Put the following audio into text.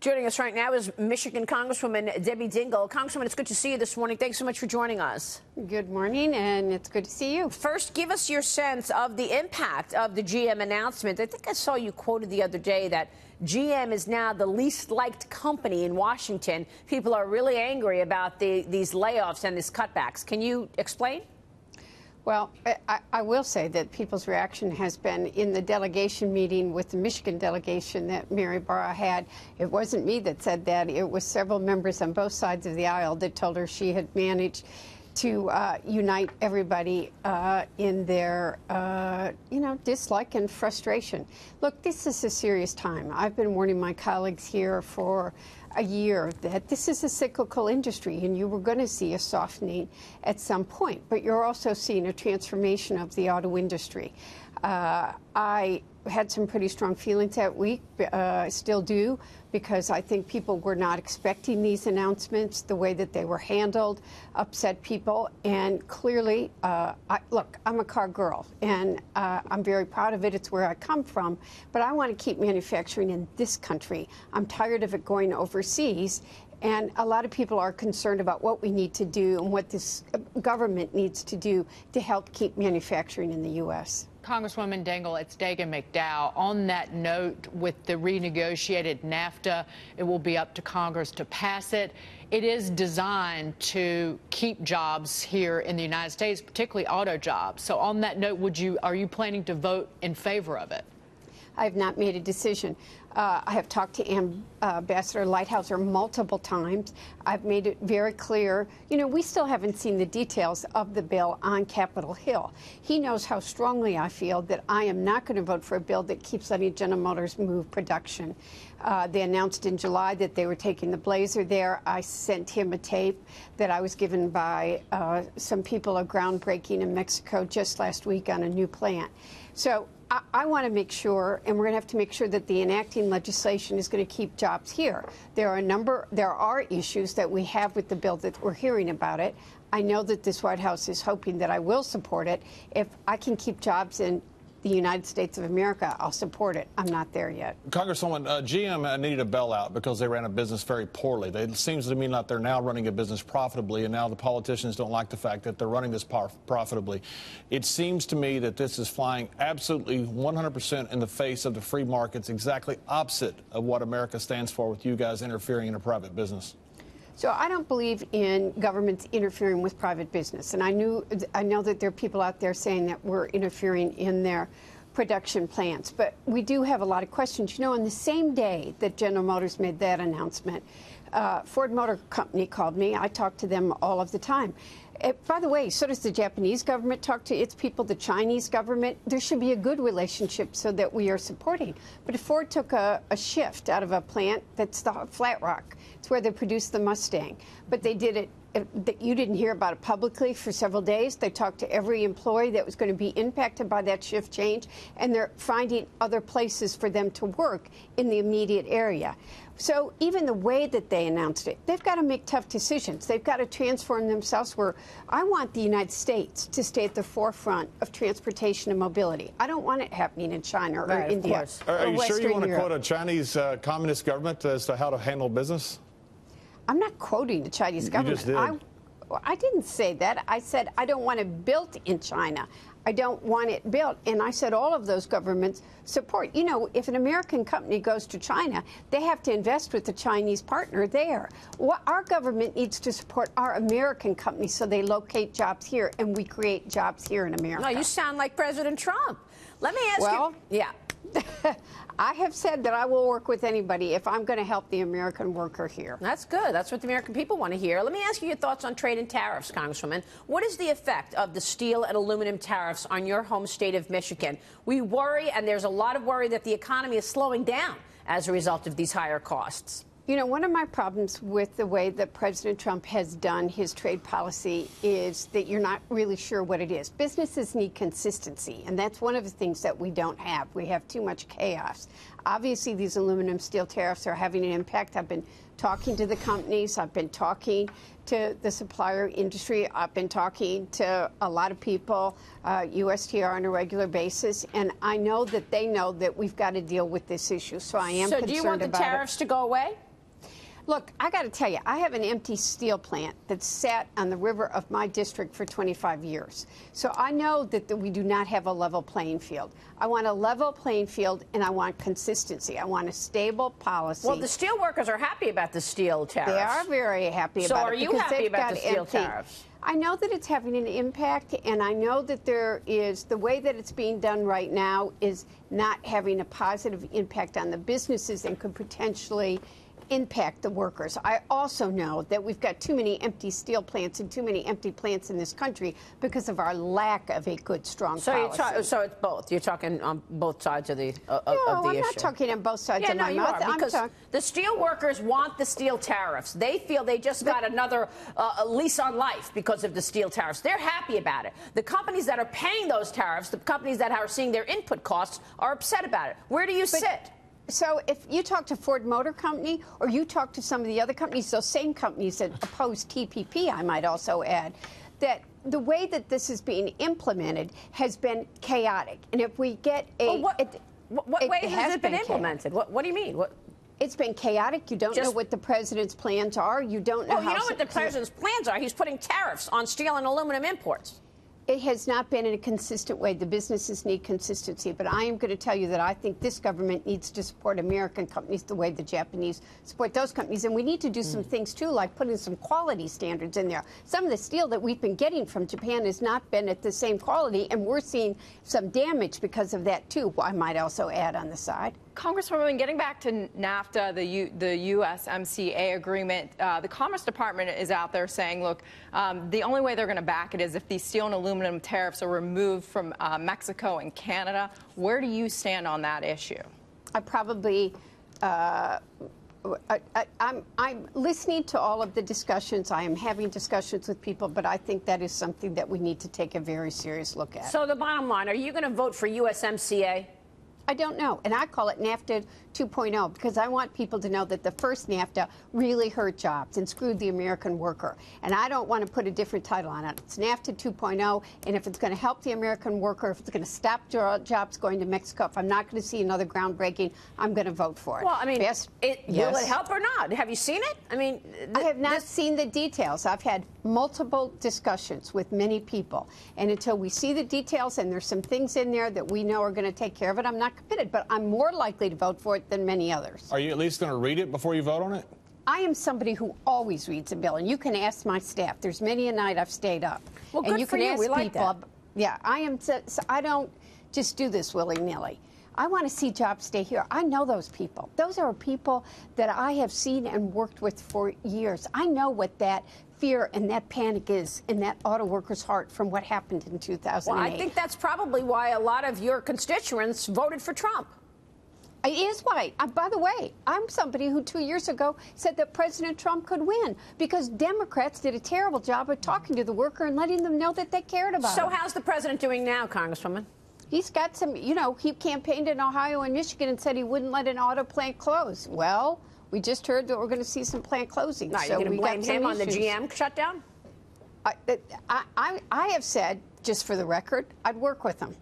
Joining us right now is Michigan Congresswoman Debbie Dingell. Congresswoman, it's good to see you this morning. Thanks so much for joining us. Good morning, and it's good to see you. First, give us your sense of the impact of the GM announcement. I think I saw you quoted the other day that GM is now the least liked company in Washington. People are really angry about these layoffs and these cutbacks. Can you explain? Well, I will say that people's reaction has been in the delegation meeting with the Michigan delegation that Mary Barra had. It wasn't me that said that. It was several members on both sides of the aisle that told her she had managed to unite everybody in their, dislike and frustration. Look, this is a serious time. I've been warning my colleagues here for a year that this is a cyclical industry and you were going to see a softening at some point, but you're also seeing a transformation of the auto industry. I had some pretty strong feelings that week, still do, because I think people were not expecting these announcements. The way that they were handled upset people, and clearly, look, I'm a car girl, and I'm very proud of it. It's where I come from, but I want to keep manufacturing in this country. I'm tired of it going overseas. And a lot of people are concerned about what we need to do and what this government needs to do to help keep manufacturing in the U.S. Congresswoman Dingell, it's Dagan McDowell. On that note, with the renegotiated NAFTA, it will be up to Congress to pass it. It is designed to keep jobs here in the United States, particularly auto jobs. So on that note, are you planning to vote in favor of it? I have not made a decision. I have talked to Ambassador Lighthizer multiple times. I've made it very clear. You know, we still haven't seen the details of the bill on Capitol Hill. He knows how strongly I feel that I am not going to vote for a bill that keeps letting General Motors move production. They announced in July that they were taking the Blazer there. I sent him a tape that I was given by some people of groundbreaking in Mexico just last week on a new plant. So I want to make sure, and we're going to have to make sure that the enacting legislation is going to keep jobs here. There are issues that we have with the bill that we're hearing about it. I know that this White House is hoping that I will support it. If I can keep jobs in the United States of America, I'll support it. I'm not there yet. Congresswoman, GM needed a bailout because they ran a business very poorly. It seems to me like they're now running a business profitably, and now the politicians don't like the fact that they're running this profitably. It seems to me that this is flying absolutely 100% in the face of the free markets, exactly opposite of what America stands for with you guys interfering in a private business. So I don't believe in governments interfering with private business. And I know that there are people out there saying that we're interfering in their production plants. But we do have a lot of questions. You know, on the same day that General Motors made that announcement, Ford Motor Company called me. I talk to them all of the time. By the way, so does the Japanese government talk to its people, the Chinese government. There should be a good relationship so that we are supporting. But if Ford took a shift out of a plant that's the Flat Rock, it's where they produce the Mustang, but they did it, you didn't hear about it publicly for several days. They talked to every employee that was going to be impacted by that shift change, and they're finding other places for them to work in the immediate area. So even the way that they announced it, they've got to make tough decisions. They've got to transform themselves where I want the United States to stay at the forefront of transportation and mobility. I don't want it happening in China or India. Are you sure you want to quote a Chinese communist government as to how to handle business? I'm not quoting the Chinese government. You just did. I didn't say that. I said I don't want it built in China. I don't want it built. And I said all of those governments support. You know, if an American company goes to China, they have to invest with the Chinese partner there. Our government needs to support our American companies so they locate jobs here and we create jobs here in America. No, you sound like President Trump. Let me ask you. Yeah. I have said that I will work with anybody if I'm going to help the American worker here. That's good. That's what the American people want to hear. Let me ask you your thoughts on trade and tariffs, Congresswoman. What is the effect of the steel and aluminum tariffs on your home state of Michigan? We worry, and there's a lot of worry, that the economy is slowing down as a result of these higher costs. You know, one of my problems with the way that President Trump has done his trade policy is that you're not really sure what it is. Businesses need consistency, and that's one of the things that we don't have. We have too much chaos. Obviously, these aluminum steel tariffs are having an impact. I've been talking to the companies. I've been talking to the supplier industry. I've been talking to a lot of people, USTR on a regular basis, and I know that they know that we've got to deal with this issue. So I am concerned about it. So do you want the tariffs to go away? Look, I got to tell you, I have an empty steel plant that sat on the river of my district for 25 years. So I know that we do not have a level playing field. I want a level playing field, and I want consistency. I want a stable policy. Well, the steel workers are happy about the steel tariffs. They are very happy about it. So are you happy about the steel tariffs? I know that it's having an impact, and I know that there is, the way that it's being done right now is not having a positive impact on the businesses and could potentially impact the workers. I also know that we've got too many empty steel plants and too many empty plants in this country because of our lack of a good, strong policy. So it's both. You're talking on both sides of the issue. No, I'm not talking on both sides of my mouth. Yeah, because the steel workers want the steel tariffs. They feel they just got another lease on life because of the steel tariffs. They're happy about it. The companies that are paying those tariffs, the companies that are seeing their input costs, are upset about it. Where do you sit? So if you talk to Ford Motor Company or you talk to some of the other companies, those same companies that oppose TPP, I might also add, that the way that this is being implemented has been chaotic. And if we get what way has it been implemented? What do you mean? It's been chaotic. You don't know what the president's plans are. You don't know how... Well, you know what the president's plans are. He's putting tariffs on steel and aluminum imports. It has not been in a consistent way. The businesses need consistency. But I am going to tell you that I think this government needs to support American companies the way the Japanese support those companies. And we need to do some things, too, like putting some quality standards in there. Some of the steel that we've been getting from Japan has not been at the same quality, and we're seeing some damage because of that, too, I might also add on the side. Congresswoman, getting back to NAFTA, the USMCA agreement, the Commerce Department is out there saying, look, the only way they're going to back it is if these steel and aluminum tariffs are removed from Mexico and Canada. Where do you stand on that issue? I probably, I'm listening to all of the discussions. I am having discussions with people, but I think that is something that we need to take a very serious look at. So the bottom line, are you going to vote for USMCA? I don't know, and I call it NAFTA 2.0 because I want people to know that the first NAFTA really hurt jobs and screwed the American worker, and I don't want to put a different title on it. It's NAFTA 2.0, and if it's going to help the American worker, if it's going to stop jobs going to Mexico, if I'm not going to see another groundbreaking, I'm going to vote for it. Well, I mean, will it help or not? Have you seen it? I mean, I have not seen the details. I've had multiple discussions with many people, and until we see the details and there's some things in there that we know are going to take care of it, I'm not committed, but I'm more likely to vote for it than many others. Are you at least going to read it before you vote on it? I am somebody who always reads a bill, and you can ask my staff. There's many a night I've stayed up. Well, and good you for can you. ask We like people. that. Yeah, I don't just do this willy-nilly. I want to see jobs stay here. I know those people. Those are people that I have seen and worked with for years. I know what that fear and that panic is in that auto worker's heart from what happened in 2008. Well, I think that's probably why a lot of your constituents voted for Trump. It is why. By the way, I'm somebody who 2 years ago said that President Trump could win because Democrats did a terrible job of talking to the worker and letting them know that they cared about him. So how's the president doing now, Congresswoman? He's got some, he campaigned in Ohio and Michigan and said he wouldn't let an auto plant close. Well, we just heard that we're going to see some plant closings. Are you going to blame him on the GM shutdown? I have said, just for the record, I'd work with him.